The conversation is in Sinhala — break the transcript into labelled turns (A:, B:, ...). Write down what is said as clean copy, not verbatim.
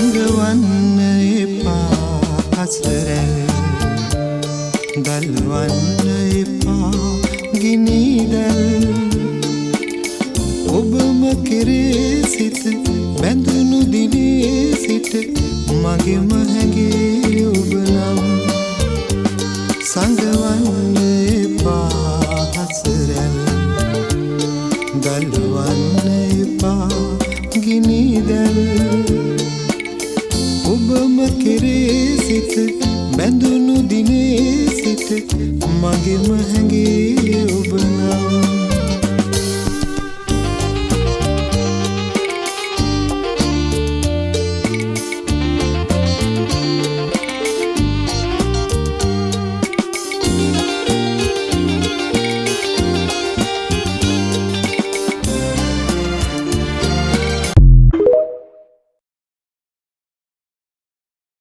A: හඟවන්න එපා හසරැල් දල්වන්න එපා ගිනිදැල් ඔබම කෙරේ සිත බැඳුණු දිනේ සිට මගෙම හැඟ